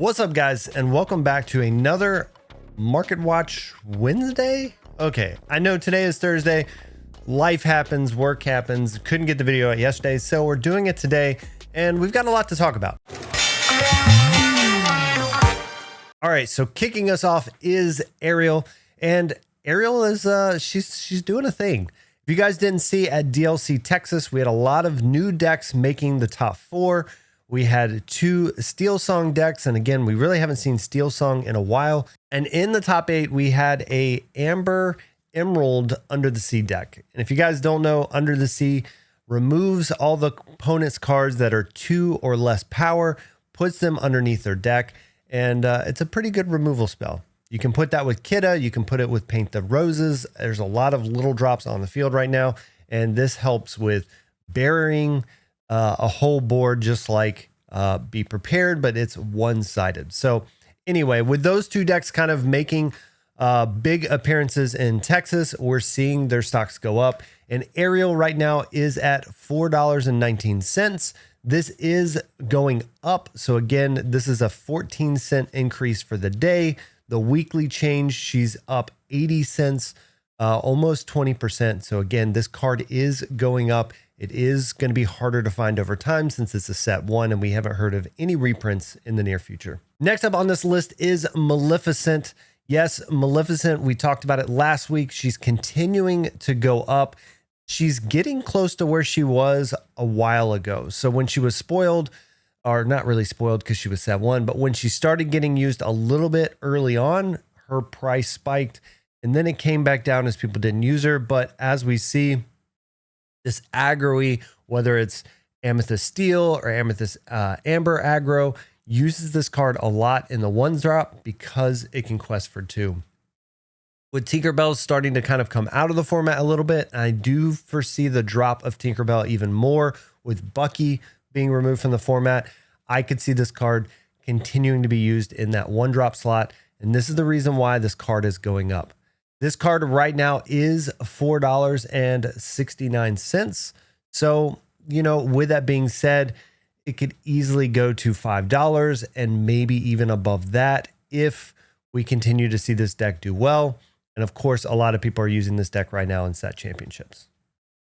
What's up, guys, and welcome back to another Market Watch Wednesday. Okay, I know today is Thursday. Life happens, work happens. Couldn't get the video out yesterday, so we're doing it today, and we've got a lot to talk about. All right, so kicking us off is Ariel, and Ariel is she's doing a thing. If you guys didn't see at DLC Texas, we had a lot of new decks making the top 4. We had 2 Steel Song decks, and again, we really haven't seen Steel Song in a while. And in the top 8, we had a Amber Emerald Under the Sea deck. And if you guys don't know, Under the Sea removes all the opponent's cards that are 2 or less power, puts them underneath their deck, and it's a pretty good removal spell. You can put that with Kida, you can put it with Paint the Roses. There's a lot of little drops on the field right now, and this helps with burying a whole board, just like Be Prepared, but it's one-sided. So anyway, with those 2 decks kind of making big appearances in Texas, we're seeing their stocks go up. And Ariel right now is at $4.19. This is going up. So again, this is a 14-cent increase for the day. The weekly change, she's up 80 cents, almost 20%. So again, this card is going up. It is going to be harder to find over time since it's a set 1 and we haven't heard of any reprints in the near future. Next up on this list is Maleficent. Yes, Maleficent, we talked about it last week. She's continuing to go up. She's getting close to where she was a while ago. So when she was spoiled, or not really spoiled because she was set 1, but when she started getting used a little bit early on, her price spiked and then it came back down as people didn't use her. But as we see, this aggro-y, whether it's Amethyst Steel or Amethyst Amber aggro, uses this card a lot in the 1-drop because it can quest for 2. With Tinkerbell starting to kind of come out of the format a little bit, I do foresee the drop of Tinkerbell even more. With Bucky being removed from the format, I could see this card continuing to be used in that 1-drop slot, and this is the reason why this card is going up. This card right now is $4.69. So, you know, with that being said, it could easily go to $5 and maybe even above that if we continue to see this deck do well. And of course, a lot of people are using this deck right now in set championships.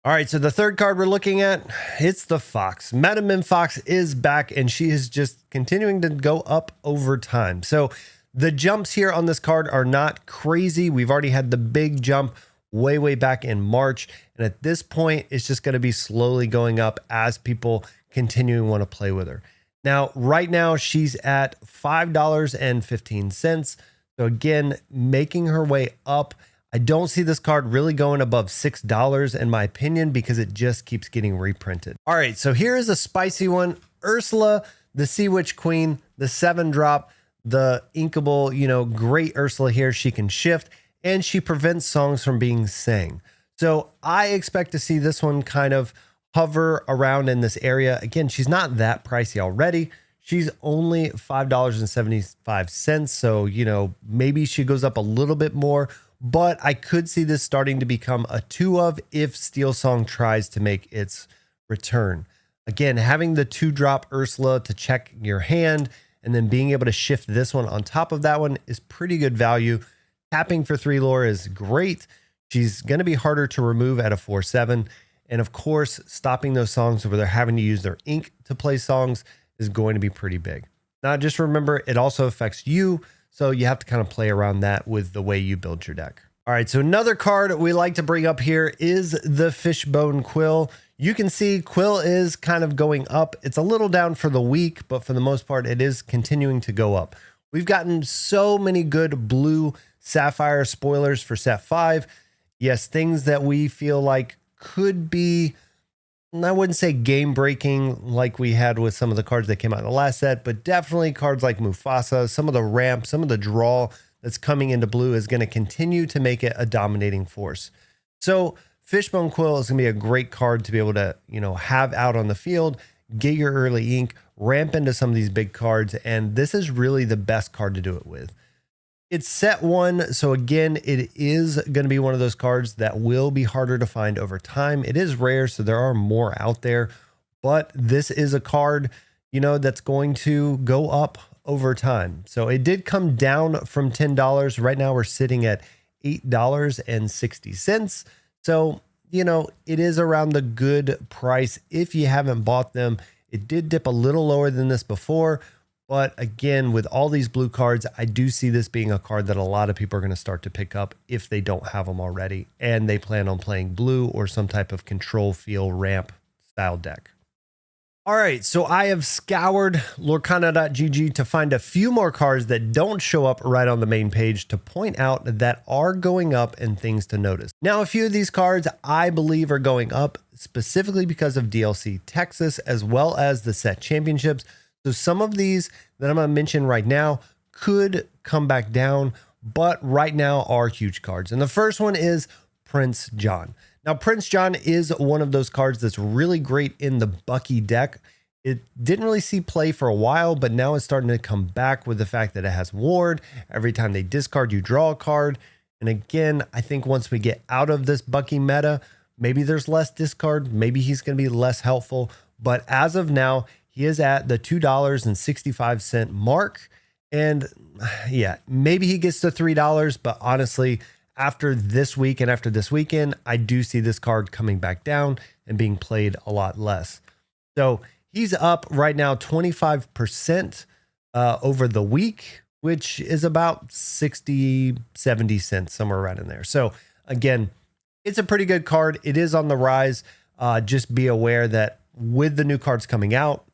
All right, so the third card we're looking at, it's the Fox. Madam Fox is back and she is just continuing to go up over time. So the jumps here on this card are not crazy. We've already had the big jump way back in March. And at this point, it's just going to be slowly going up as people continue to want to play with her. Now, right now, she's at $5.15. So again, making her way up. I don't see this card really going above $6 in my opinion because it just keeps getting reprinted. All right, so here is a spicy one. Ursula, the Sea Witch Queen, the 7-drop. The inkable, you know, great Ursula here. She can shift and she prevents songs from being sang. So I expect to see this one kind of hover around in this area. Again, she's not that pricey already. She's only $5.75. So, you know, maybe she goes up a little bit more, but I could see this starting to become a 2 of if Steel Song tries to make its return. Again, having the 2-drop Ursula to check your hand and then being able to shift this one on top of that one is pretty good value. Tapping for 3 lore is great. She's going to be harder to remove at a 4/7. And of course, stopping those songs where they're having to use their ink to play songs is going to be pretty big. Now, just remember, it also affects you. So you have to kind of play around that with the way you build your deck. All right, so another card we like to bring up here is the Fishbone Quill. You can see Quill is kind of going up. It's a little down for the week, but for the most part, it is continuing to go up. We've gotten so many good blue sapphire spoilers for set 5. Yes, things that we feel like could be, I wouldn't say game breaking like we had with some of the cards that came out in the last set, but definitely cards like Mufasa, some of the ramp, some of the draw that's coming into blue is going to continue to make it a dominating force. So Fishbone Quill is going to be a great card to be able to, you know, have out on the field, get your early ink, ramp into some of these big cards, and this is really the best card to do it with. It's set 1, so again, it is going to be one of those cards that will be harder to find over time. It is rare, so there are more out there, but this is a card, you know, that's going to go up over time. So it did come down from $10. Right now we're sitting at $8.60. So, it is around the good price if you haven't bought them. It did dip a little lower than this before, but again, with all these blue cards, I do see this being a card that a lot of people are going to start to pick up if they don't have them already and they plan on playing blue or some type of control feel ramp style deck. All right, so I have scoured Lorcana.gg to find a few more cards that don't show up right on the main page to point out that are going up and things to notice. Now, a few of these cards I believe are going up specifically because of DLC Texas as well as the set championships. So some of these that I'm going to mention right now could come back down, but right now are huge cards. And the first one is Prince John. Now, Prince John is one of those cards that's really great in the Bucky deck. It didn't really see play for a while, but now it's starting to come back with the fact that it has ward. Every time they discard, you draw a card. And again, I think once we get out of this Bucky meta, maybe there's less discard. Maybe he's going to be less helpful. But as of now, he is at the $2.65 mark. And yeah, maybe he gets to $3, but honestly, after this week and after this weekend, I do see this card coming back down and being played a lot less. So he's up right now 25% over the week, which is about 60, 70 cents, somewhere around in there. So again, it's a pretty good card. It is on the rise. Just be aware that with the new cards coming out,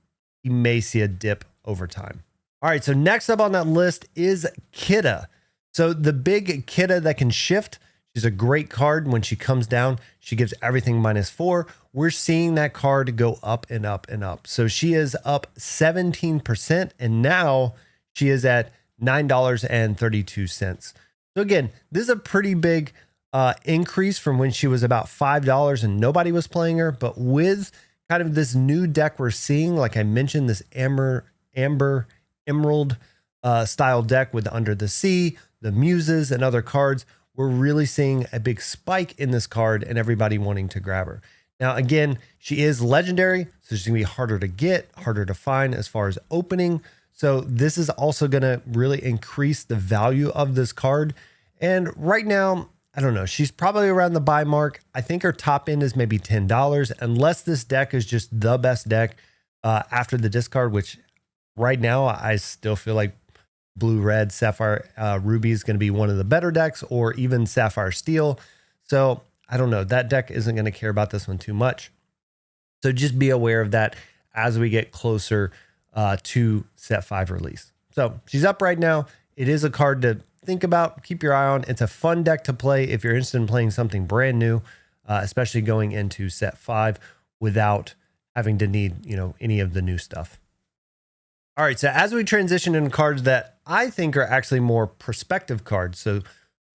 you may see a dip over time. All right, so next up on that list is Kida. So the big Kida that can shift, she's a great card. When she comes down, she gives everything -4. We're seeing that card go up and up and up. So she is up 17%, and now she is at $9.32. So again, this is a pretty big increase from when she was about $5 and nobody was playing her. But with kind of this new deck we're seeing, like I mentioned, this Amber Emerald style deck with Under the Sea, the Muses, and other cards, we're really seeing a big spike in this card and everybody wanting to grab her. Now, again, she is legendary, so she's going to be harder to get, harder to find as far as opening. So this is also going to really increase the value of this card. And right now, I don't know, she's probably around the buy mark. I think her top end is maybe $10, unless this deck is just the best deck after the discard, which right now I still feel like Blue, Red, Sapphire, Ruby is going to be one of the better decks, or even Sapphire Steel. So I don't know. That deck isn't going to care about this one too much. So just be aware of that as we get closer to set 5 release. So she's up right now. It is a card to think about, keep your eye on. It's a fun deck to play if you're interested in playing something brand new, especially going into set 5 without having to need, any of the new stuff. All right, so as we transition into cards that I think are actually more perspective cards. So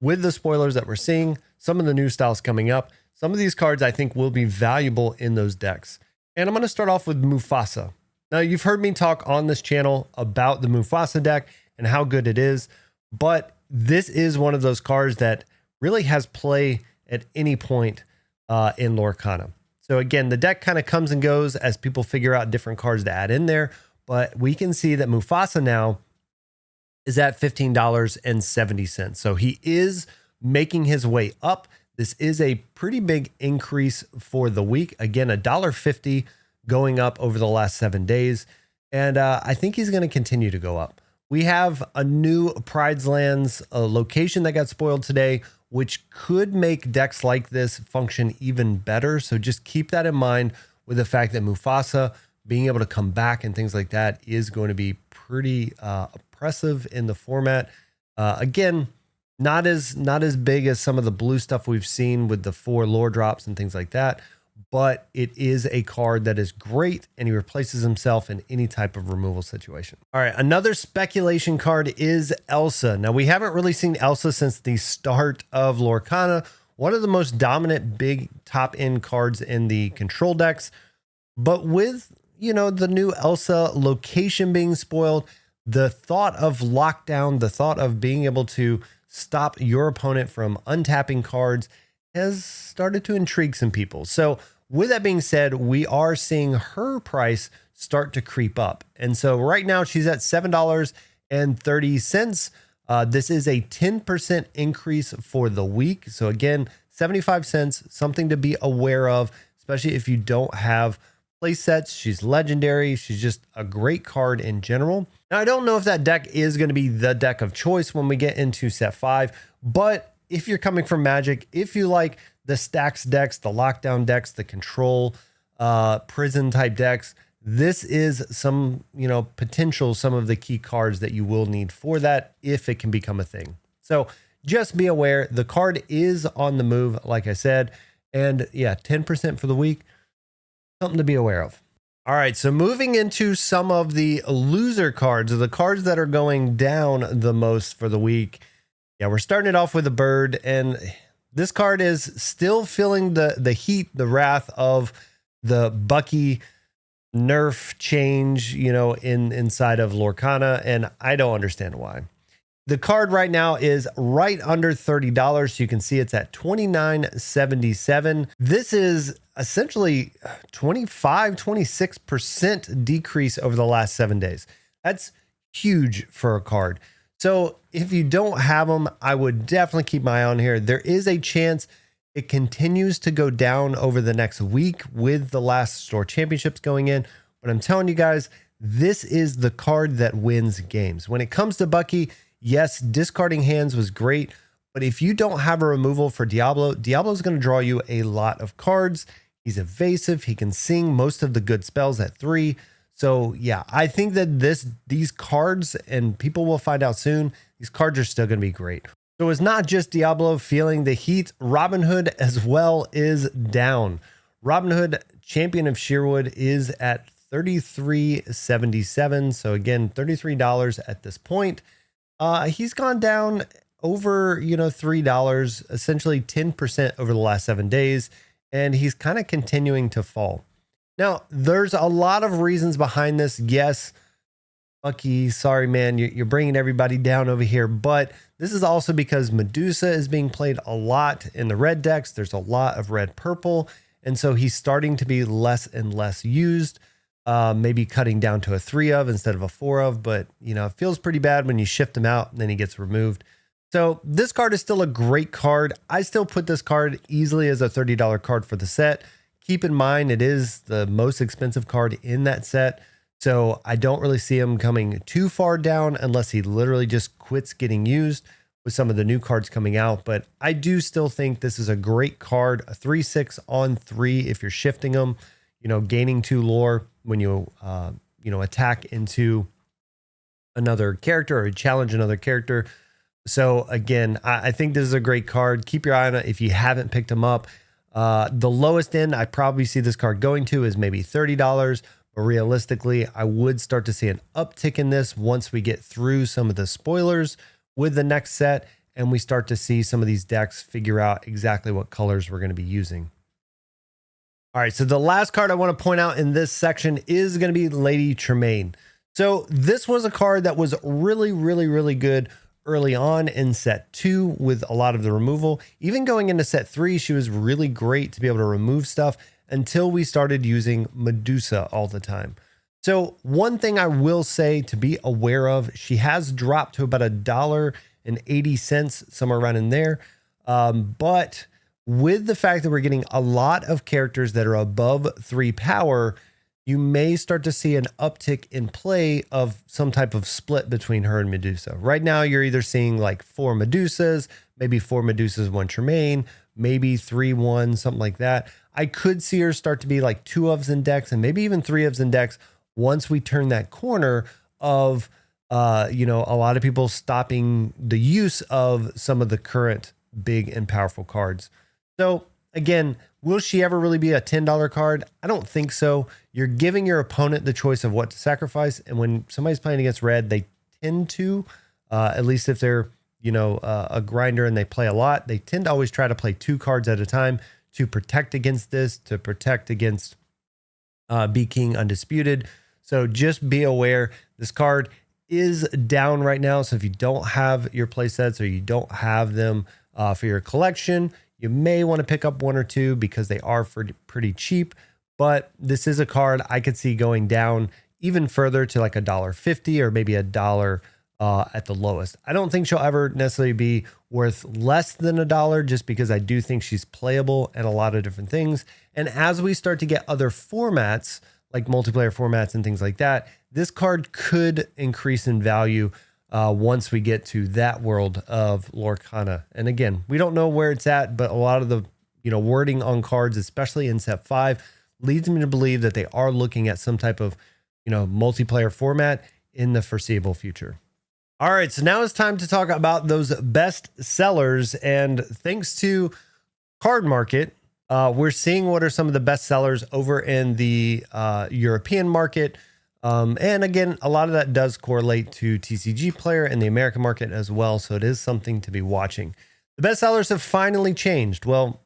with the spoilers that we're seeing, some of the new styles coming up, some of these cards I think will be valuable in those decks. And I'm going to start off with Mufasa. Now, you've heard me talk on this channel about the Mufasa deck and how good it is, but this is one of those cards that really has play at any point in Lorcana. So again, the deck kind of comes and goes as people figure out different cards to add in there. But we can see that Mufasa now is at $15.70. So he is making his way up. This is a pretty big increase for the week. Again, $1.50 going up over the last 7 days. And I think he's going to continue to go up. We have a new Pride's Lands location that got spoiled today, which could make decks like this function even better. So just keep that in mind with the fact that Mufasa being able to come back and things like that is going to be pretty oppressive in the format. Again, not as big as some of the blue stuff we've seen with the 4 lore drops and things like that, but it is a card that is great, and he replaces himself in any type of removal situation. All right, another speculation card is Elsa. Now, we haven't really seen Elsa since the start of Lorcana, one of the most dominant big top-end cards in the control decks, but with the new Elsa location being spoiled, the thought of lockdown, the thought of being able to stop your opponent from untapping cards has started to intrigue some people. So with that being said, we are seeing her price start to creep up. And so right now she's at $7.30. This is a 10% increase for the week. So again, 75 cents, something to be aware of, especially if you don't have play sets. She's legendary. She's just a great card in general. Now, I don't know if that deck is going to be the deck of choice when we get into set 5, but if you're coming from Magic, if you like the stacks decks, the lockdown decks, the control, prison type decks, this is some, potential, some of the key cards that you will need for that if it can become a thing. So just be aware, the card is on the move, like I said, and yeah, 10% for the week. Something to be aware of. All right, so moving into some of the loser cards, or the cards that are going down the most for the week. Yeah, we're starting it off with a bird, and this card is still feeling the heat, the wrath of the Bucky nerf change, inside of Lorcana, and I don't understand why. The card right now is right under $30. So you can see it's at $29.77. This is essentially 26% decrease over the last 7 days. That's huge for a card. So if you don't have them, I would definitely keep my eye on here. There is a chance it continues to go down over the next week with the last store championships going in. But I'm telling you guys, this is the card that wins games. When it comes to Bucky, yes, discarding hands was great, but if you don't have a removal for Diablo, Diablo is going to draw you a lot of cards. He's evasive. He can sing most of the good spells at 3. So yeah, I think that these cards, and people will find out soon, these cards are still going to be great. So it's not just Diablo feeling the heat. Robin Hood as well is down. Robin Hood, Champion of Sherwood, is at $33.77. So again, $33 at this point. He's gone down over, $3, essentially 10% over the last 7 days, and he's kind of continuing to fall. Now, there's a lot of reasons behind this. Yes, Bucky, sorry, man, you're bringing everybody down over here, but this is also because Medusa is being played a lot in the red decks. There's a lot of red purple, and so he's starting to be less and less used. Maybe cutting down to a 3 of instead of a 4 of, but it feels pretty bad when you shift him out and then he gets removed. So this card is still a great card. I still put this card easily as a $30 card for the set. Keep in mind, it is the most expensive card in that set. So I don't really see him coming too far down unless he literally just quits getting used with some of the new cards coming out. But I do still think this is a great card, a 3/6 on 3 if you're shifting them, gaining 2 lore when you, attack into another character or challenge another character. So again, I think this is a great card. Keep your eye on it if you haven't picked them up. The lowest end I probably see this card going to is maybe $30. But realistically, I would start to see an uptick in this once we get through some of the spoilers with the next set and we start to see some of these decks figure out exactly what colors we're going to be using. All right, so the last card I want to point out in this section is going to be Lady Tremaine. So this was a card that was really, really, really good early on in set 2 with a lot of the removal. Even going into set 3, she was really great to be able to remove stuff until we started using Medusa all the time. So one thing I will say to be aware of, she has dropped to about $1.80, somewhere around in there. But with the fact that we're getting a lot of characters that are above 3 power, you may start to see an uptick in play of some type of split between her and Medusa. Right now, you're either seeing like 4 Medusas, maybe 4 Medusas, 1 Tremaine, maybe 3-1, something like that. I could see her start to be like 2 ofs in decks and maybe even 3 ofs in decks once we turn that corner of, a lot of people stopping the use of some of the current big and powerful cards. So again, will she ever really be a $10 card? I don't think so. You're giving your opponent the choice of what to sacrifice. And when somebody's playing against red, they tend to, at least if they're, a grinder and they play a lot, they tend to always try to play 2 cards at a time to protect against this, to protect against Be King Undisputed. So just be aware, this card is down right now. So if you don't have your play sets or you don't have them for your collection, you may want to pick up 1 or 2 because they are pretty cheap. but this is a card I could see going down even further to like $1.50 or maybe $1 at the lowest. I don't think she'll ever necessarily be worth less than $1 just because I do think she's playable and a lot of different things. And as we start to get other formats like multiplayer formats and things like that, this card could increase in value once we get to that world of Lorcana. And again, we don't know where it's at, but a lot of the wording on cards, especially in set 5, leads me to believe that they are looking at some type of multiplayer format in the foreseeable future. All right, so now it's time to talk about those best sellers. And thanks to Card Market, we're seeing what are some of the best sellers over in the European market. And again, a lot of that does correlate to TCG Player and the American market as well. So it is something to be watching. The best sellers have finally changed. Well,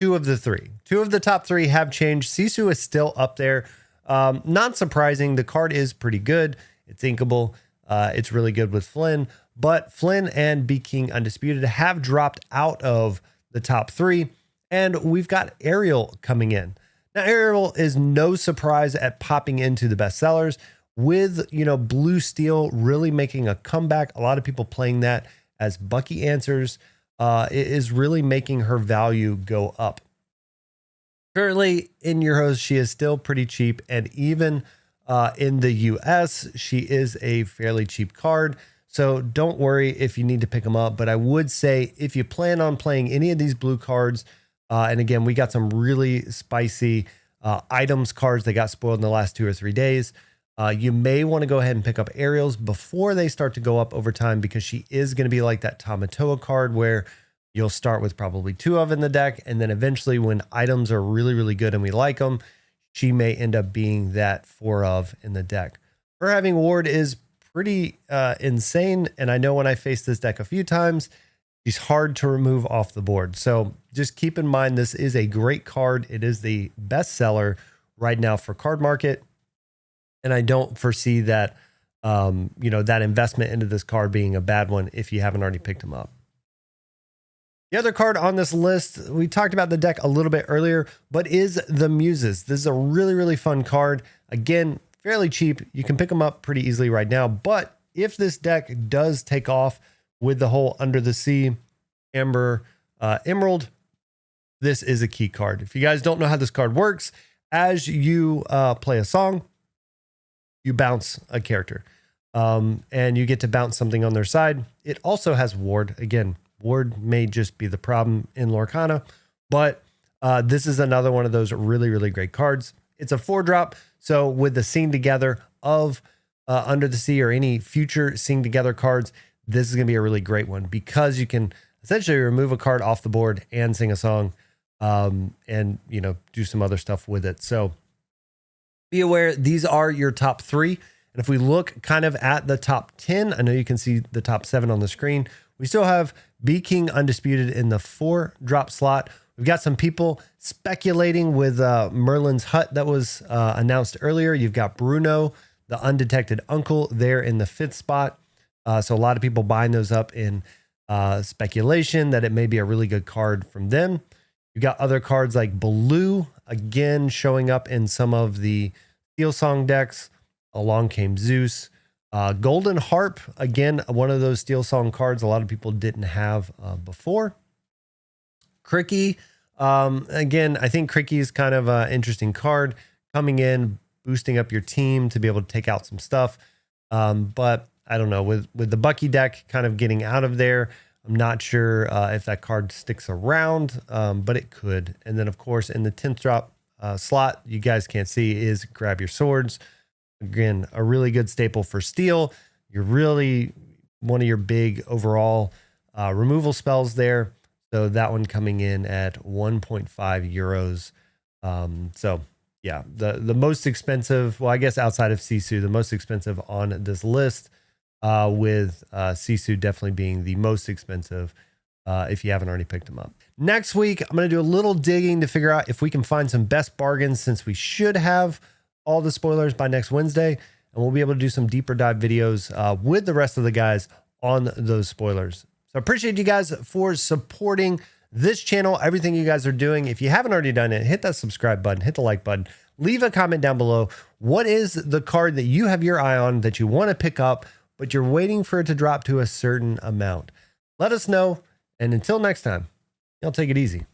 two of the top 3 have changed. Sisu is still up there. Not surprising. The card is pretty good. It's inkable. It's really good with Flynn, but Flynn and Be King Undisputed have dropped out of the top 3, and we've got Ariel coming in. Now, Ariel is no surprise at popping into the best sellers with, Blue Steel really making a comeback. A lot of people playing that as Bucky answers. It is really making her value go up. Currently in Euros, she is still pretty cheap, and even in the US, she is a fairly cheap card. So don't worry if you need to pick them up. But I would say if you plan on playing any of these blue cards, and again, we got some really spicy items cards that got spoiled in the last 2 or 3 days. You may want to go ahead and pick up Ariel's before they start to go up over time, because she is going to be like that Tamatoa card where you'll start with probably 2 of in the deck. And then eventually when items are really, really good and we like them, she may end up being that 4 of in the deck. Her having Ward is pretty insane. And I know when I faced this deck a few times, she's hard to remove off the board. So just keep in mind, this is a great card. It is the best seller right now for Card Market. And I don't foresee that, that investment into this card being a bad one if you haven't already picked them up. The other card on this list, we talked about the deck a little bit earlier, but is the Muses. This is a really, really fun card. Again, fairly cheap. You can pick them up pretty easily right now. But if this deck does take off with the whole Under the Sea, Amber, Emerald, this is a key card. If you guys don't know how this card works, as you play a song, you bounce a character and you get to bounce something on their side. It also has Ward. Again, Ward may just be the problem in Lorcana, but this is another one of those really, really great cards. It's a 4-drop. So with the Sing Together of Under the Sea or any future Sing Together cards, this is going to be a really great one because you can essentially remove a card off the board and sing a song and, do some other stuff with it. So be aware, these are your top 3. And if we look kind of at the top 10, I know you can see the top 7 on the screen. We still have Be King Undisputed in the 4-drop slot. We've got some people speculating with Merlin's Hut that was announced earlier. You've got Bruno, the Undetected Uncle, there in the 5th spot. So a lot of people buying those up in speculation that it may be a really good card from them. You've got other cards like Baloo, again, showing up in some of the Steel Song decks. Along Came Zeus. Golden Harp, again, one of those Steel Song cards a lot of people didn't have before. Cricky, again, I think Cricky is kind of an interesting card coming in, boosting up your team to be able to take out some stuff. But I don't know, with the Bucky deck kind of getting out of there, I'm not sure if that card sticks around, but it could. And then, of course, in the 10th drop slot, you guys can't see, is Grab Your Swords. Again, a really good staple for steel. You're really one of your big overall removal spells there. So that one coming in at 1.5 euros. So yeah, the most expensive, well, I guess outside of Sisu, the most expensive on this list, with Sisu definitely being the most expensive if you haven't already picked them up. Next week, I'm going to do a little digging to figure out if we can find some best bargains, since we should have all the spoilers by next Wednesday, and we'll be able to do some deeper dive videos with the rest of the guys on those spoilers. So I appreciate you guys for supporting this channel, everything you guys are doing. If you haven't already done it, hit that subscribe button, hit the like button, leave a comment down below. What is the card that you have your eye on that you want to pick up, but you're waiting for it to drop to a certain amount? Let us know. And until next time, y'all take it easy.